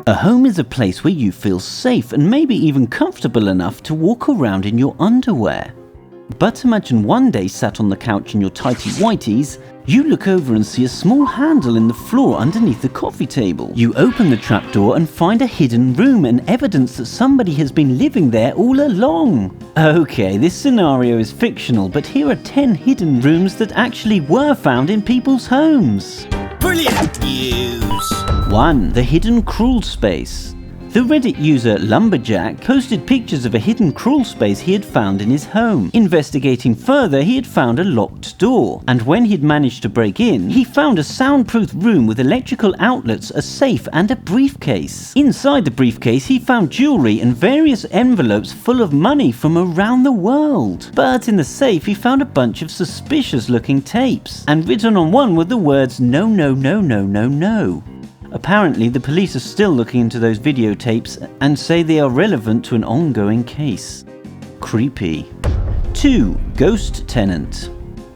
A home is a place where you feel safe and maybe even comfortable enough to walk around in your underwear. But imagine one day sat on the couch in your tighty whities, you look over and see a small handle in the floor underneath the coffee table. You open the trapdoor and find a hidden room and evidence that somebody has been living there all along. Okay, this scenario is fictional, but here are 10 hidden rooms that actually were found in people's homes. Brilliant news! 1. The hidden crawl space. The Reddit user LMBRJACK posted pictures of a hidden crawl space he had found in his home. Investigating further, he had found a locked door, and when he'd managed to break in, he found a soundproof room with electrical outlets, a safe, and a briefcase. Inside the briefcase, he found jewelry and various envelopes full of money from around the world. But in the safe, he found a bunch of suspicious-looking tapes, and written on one were the words "No, no, no, no, no, no." Apparently, the police are still looking into those videotapes and say they are relevant to an ongoing case. Creepy. 2. Ghost tenant.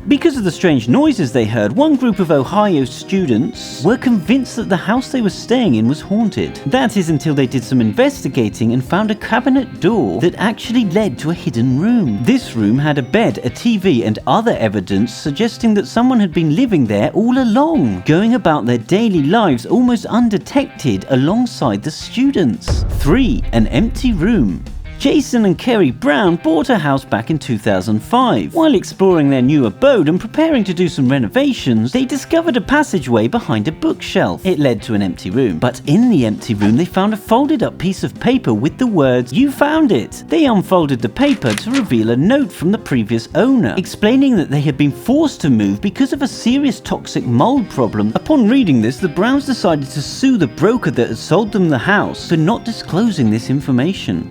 Because of the strange noises they heard, one group of Ohio students were convinced that the house they were staying in was haunted. That is until they did some investigating and found a cabinet door that actually led to a hidden room. This room had a bed, a TV, and other evidence suggesting that someone had been living there all along, going about their daily lives almost undetected alongside the students. 3. An empty room. Jason and Kerry Brown bought a house back in 2005. While exploring their new abode and preparing to do some renovations, they discovered a passageway behind a bookshelf. It led to an empty room, but in the empty room they found a folded up piece of paper with the words, "You found it." They unfolded the paper to reveal a note from the previous owner, explaining that they had been forced to move because of a serious toxic mold problem. Upon reading this, the Browns decided to sue the broker that had sold them the house for not disclosing this information.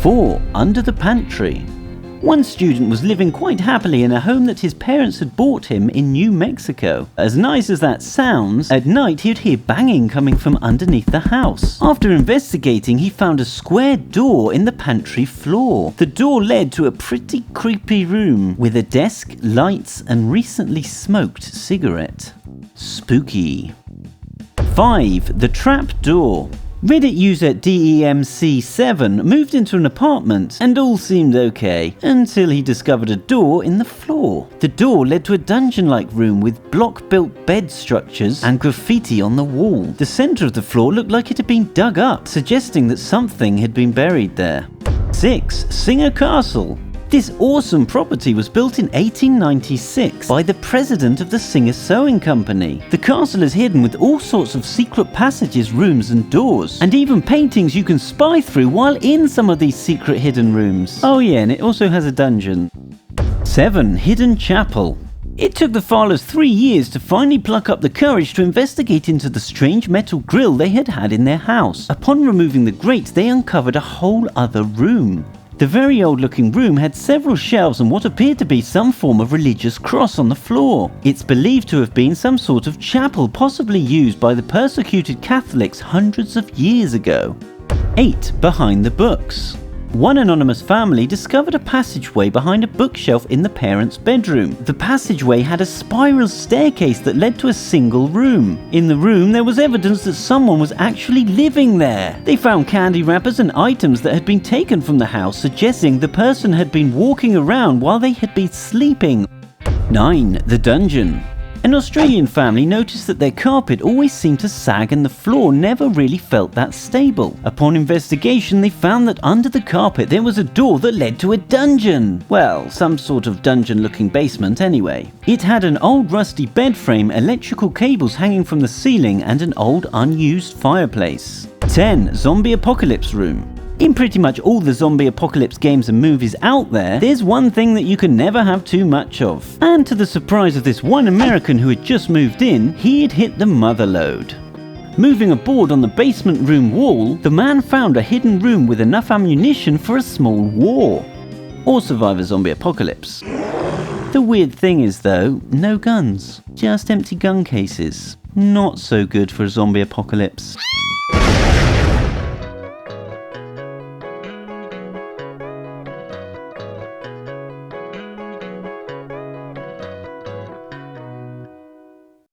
4. Under the pantry. One student was living quite happily in a home that his parents had bought him in New Mexico. As nice as that sounds, at night he'd hear banging coming from underneath the house. After investigating, he found a square door in the pantry floor. The door led to a pretty creepy room with a desk, lights, and recently smoked cigarette. Spooky. 5. The trap door. Reddit user DEMC7 moved into an apartment and all seemed okay until he discovered a door in the floor. The door led to a dungeon-like room with block-built bed structures and graffiti on the wall. The center of the floor looked like it had been dug up, suggesting that something had been buried there. 6. Singer Castle. This awesome property was built in 1896 by the president of the Singer Sewing Company. The castle is hidden with all sorts of secret passages, rooms and doors, and even paintings you can spy through while in some of these secret hidden rooms. Oh yeah, and it also has a dungeon. 7. Hidden Chapel. It took the Fowlers 3 years to finally pluck up the courage to investigate into the strange metal grill they had had in their house. Upon removing the grate, they uncovered a whole other room. The very old-looking room had several shelves and what appeared to be some form of religious cross on the floor. It's believed to have been some sort of chapel, possibly used by the persecuted Catholics hundreds of years ago. 8. Behind the books. One anonymous family discovered a passageway behind a bookshelf in the parents' bedroom. The passageway had a spiral staircase that led to a single room. In the room, there was evidence that someone was actually living there. They found candy wrappers and items that had been taken from the house, suggesting the person had been walking around while they had been sleeping. 9. The dungeon. An Australian family noticed that their carpet always seemed to sag and the floor never really felt that stable. Upon investigation, they found that under the carpet there was a door that led to a dungeon. Well, some sort of dungeon-looking basement anyway. It had an old rusty bed frame, electrical cables hanging from the ceiling, and an old unused fireplace. 10. Zombie apocalypse room. In pretty much all the zombie apocalypse games and movies out there, there's one thing that you can never have too much of. And to the surprise of this one American who had just moved in, he had hit the mother lode. Moving a board on the basement room wall, the man found a hidden room with enough ammunition for a small war. Or survive a zombie apocalypse. The weird thing is though, no guns, just empty gun cases. Not so good for a zombie apocalypse.